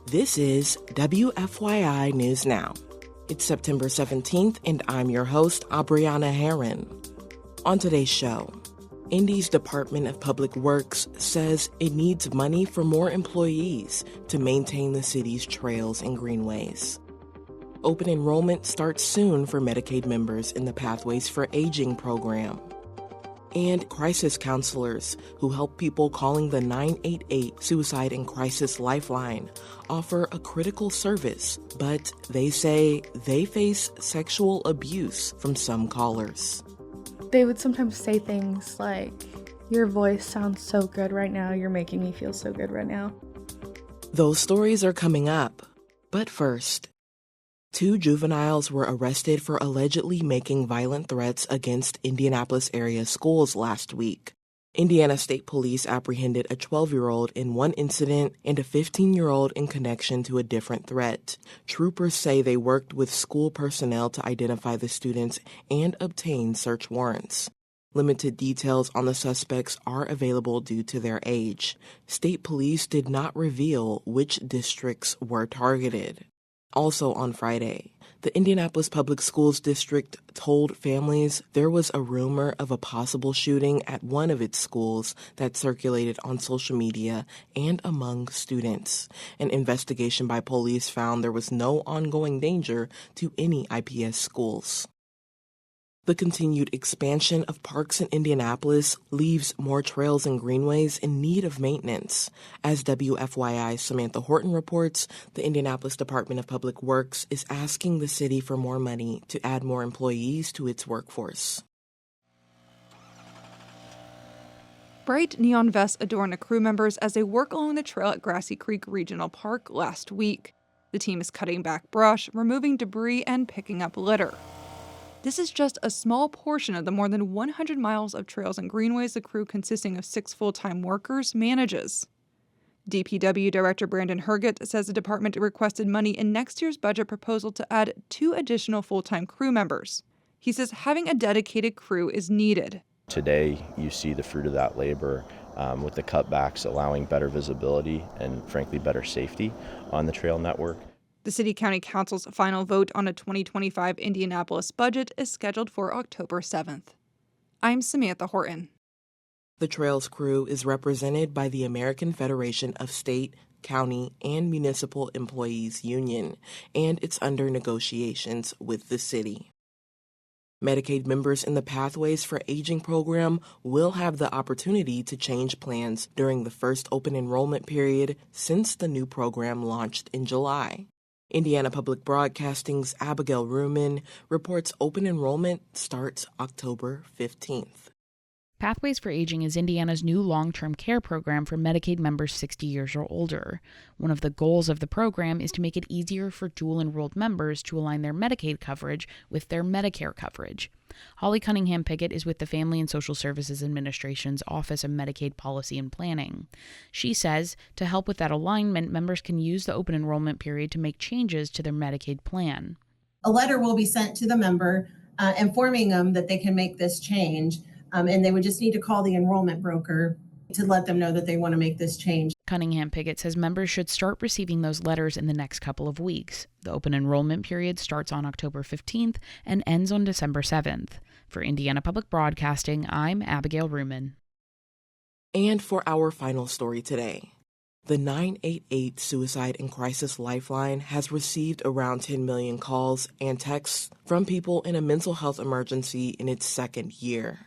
This is WFYI News Now. It's September 17th, and I'm your host, Abriana Herron. On today's show, Indy's Department of Public Works says it needs money for more employees to maintain the city's trails and greenways. Open enrollment starts soon for Medicaid members in the Pathways for Aging program. And crisis counselors who help people calling the 988 Suicide and Crisis Lifeline offer a critical service, but they say they face sexual abuse from some callers. They would sometimes say things like, "Your voice sounds so good right now. You're making me feel so good right now." Those stories are coming up. But first, 2 juveniles were arrested for allegedly making violent threats against Indianapolis-area schools last week. Indiana State Police apprehended a 12-year-old in one incident and a 15-year-old in connection to a different threat. Troopers say they worked with school personnel to identify the students and obtain search warrants. Limited details on the suspects are available due to their age. State Police did not reveal which districts were targeted. Also on Friday, the Indianapolis Public Schools District told families there was a rumor of a possible shooting at one of its schools that circulated on social media and among students. An investigation by police found there was no ongoing danger to any IPS schools. The continued expansion of parks in Indianapolis leaves more trails and greenways in need of maintenance. As WFYI Samantha Horton reports, the Indianapolis Department of Public Works is asking the city for more money to add more employees to its workforce. Bright neon vests adorn the crew members as they work along the trail at Grassy Creek Regional Park last week. The team is cutting back brush, removing debris, and picking up litter. This is just a small portion of the more than 100 miles of trails and greenways the crew, consisting of 6 full-time workers, manages. DPW Director Brandon Hergett says the department requested money in next year's budget proposal to add 2 additional full-time crew members. He says having a dedicated crew is needed. Today, you see the fruit of that labor with the cutbacks allowing better visibility and, frankly, better safety on the trail network. The City County Council's final vote on a 2025 Indianapolis budget is scheduled for October 7th. I'm Samantha Horton. The Trails crew is represented by the American Federation of State, County, and Municipal Employees Union, and it's under negotiations with the city. Medicaid members in the Pathways for Aging program will have the opportunity to change plans during the first open enrollment period since the new program launched in July. Indiana Public Broadcasting's Abigail Ruman reports open enrollment starts October 15th. Pathways for Aging is Indiana's new long-term care program for Medicaid members 60 years or older. One of the goals of the program is to make it easier for dual-enrolled members to align their Medicaid coverage with their Medicare coverage. Holly Cunningham Pickett is with the Family and Social Services Administration's Office of Medicaid Policy and Planning. She says to help with that alignment, members can use the open enrollment period to make changes to their Medicaid plan. A letter will be sent to the member informing them that they can make this change. And they would just need to call the enrollment broker to let them know that they want to make this change. Cunningham Pickett says members should start receiving those letters in the next couple of weeks. The open enrollment period starts on October 15th and ends on December 7th. For Indiana Public Broadcasting, I'm Abigail Ruman. And for our final story today, the 988 Suicide and Crisis Lifeline has received around 10 million calls and texts from people in a mental health emergency in its second year.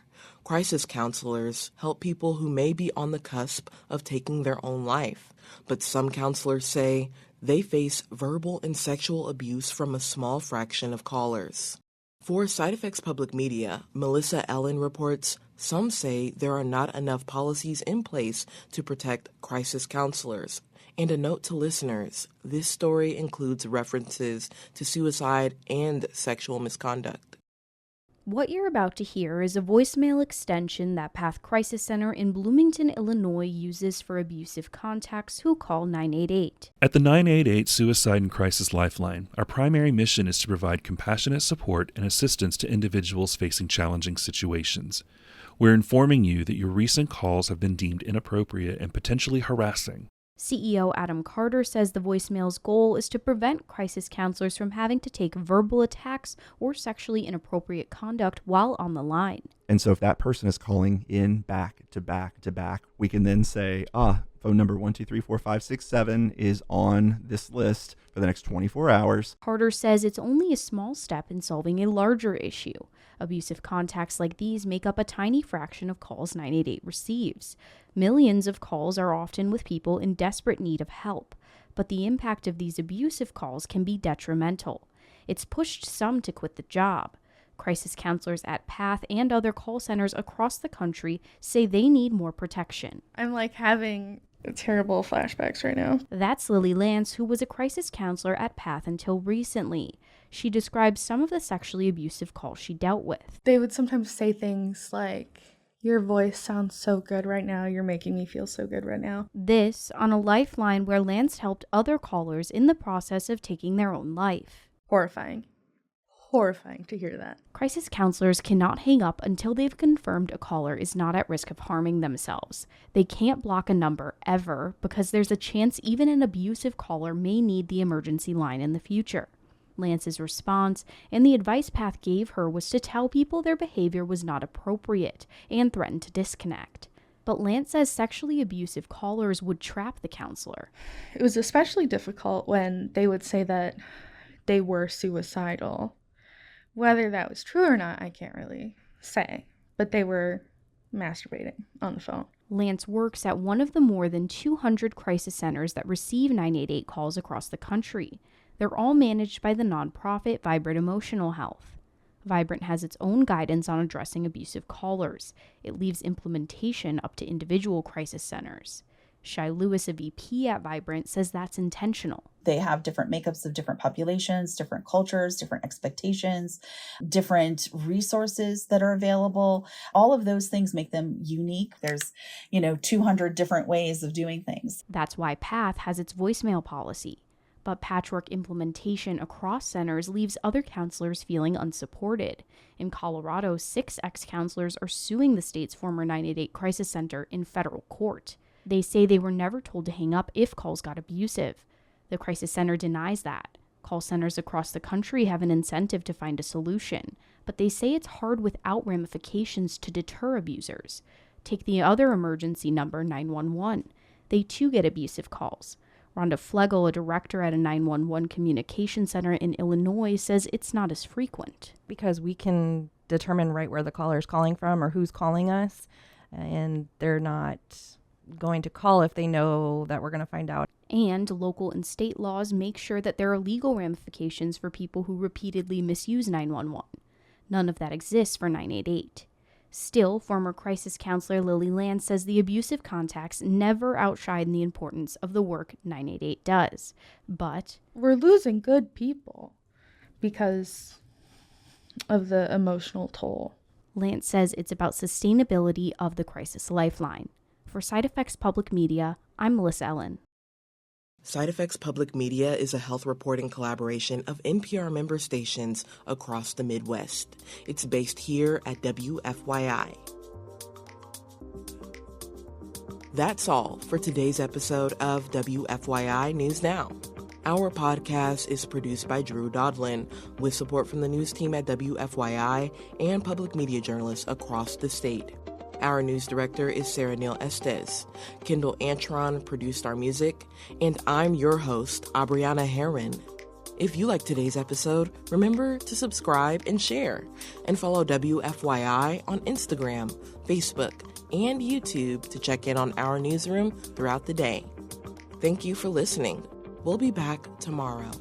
Crisis counselors help people who may be on the cusp of taking their own life, but some counselors say they face verbal and sexual abuse from a small fraction of callers. For Side Effects Public Media, Melissa Ellen reports some say there are not enough policies in place to protect crisis counselors. And a note to listeners, this story includes references to suicide and sexual misconduct. What you're about to hear is a voicemail extension that Path Crisis Center in Bloomington, Illinois uses for abusive contacts who call 988. At the 988 Suicide and Crisis Lifeline, our primary mission is to provide compassionate support and assistance to individuals facing challenging situations. We're informing you that your recent calls have been deemed inappropriate and potentially harassing. CEO Adam Carter says the voicemail's goal is to prevent crisis counselors from having to take verbal attacks or sexually inappropriate conduct while on the line. And so if that person is calling in back to back to back, we can then say, phone number 1234567 is on this list for the next 24 hours. Carter says it's only a small step in solving a larger issue. Abusive contacts like these make up a tiny fraction of calls 988 receives. Millions of calls are often with people in desperate need of help, but the impact of these abusive calls can be detrimental. It's pushed some to quit the job. Crisis counselors at PATH and other call centers across the country say they need more protection. I'm having terrible flashbacks right now. That's Lily Lance, who was a crisis counselor at PATH until recently. She describes some of the sexually abusive calls she dealt with. They would sometimes say things like, "Your voice sounds so good right now. You're making me feel so good right now." This on a lifeline where Lance helped other callers in the process of taking their own life. Horrifying to hear that. Crisis counselors cannot hang up until they've confirmed a caller is not at risk of harming themselves. They can't block a number ever because there's a chance even an abusive caller may need the emergency line in the future. Lance's response and the advice PATH gave her was to tell people their behavior was not appropriate and threaten to disconnect. But Lance says sexually abusive callers would trap the counselor. It was especially difficult when they would say that they were suicidal. Whether that was true or not, I can't really say, but they were masturbating on the phone. Lance works at one of the more than 200 crisis centers that receive 988 calls across the country. They're all managed by the nonprofit Vibrant Emotional Health. Vibrant has its own guidance on addressing abusive callers. It leaves implementation up to individual crisis centers. Shai Lewis, a VP at Vibrant, says that's intentional. They have different makeups of different populations, different cultures, different expectations, different resources that are available. All of those things make them unique. There's, 200 different ways of doing things. That's why PATH has its voicemail policy. But patchwork implementation across centers leaves other counselors feeling unsupported. In Colorado, 6 ex-counselors are suing the state's former 988 crisis center in federal court. They say they were never told to hang up if calls got abusive. The crisis center denies that. Call centers across the country have an incentive to find a solution, but they say it's hard without ramifications to deter abusers. Take the other emergency number, 911. They too get abusive calls. Rhonda Flegel, a director at a 911 communication center in Illinois, says it's not as frequent. Because we can determine right where the caller is calling from or who's calling us, and they're not going to call if they know that we're going to find out. And local and state laws make sure that there are legal ramifications for people who repeatedly misuse 911. None of that exists for 988. Still, former crisis counselor Lily Lance says the abusive contacts never outshine the importance of the work 988 does. But we're losing good people because of the emotional toll. Lance says it's about sustainability of the crisis lifeline. For Side Effects Public Media, I'm Melissa Ellen. Side Effects Public Media is a health reporting collaboration of NPR member stations across the Midwest. It's based here at WFYI. That's all for today's episode of WFYI News Now. Our podcast is produced by Drew Daudelin with support from the news team at WFYI and public media journalists across the state. Our news director is Sarah Neal-Estes. Kendall Antron produced our music, and I'm your host, Abriana Herron. If you like today's episode, remember to subscribe and share, and follow WFYI on Instagram, Facebook, and YouTube to check in on our newsroom throughout the day. Thank you for listening. We'll be back tomorrow.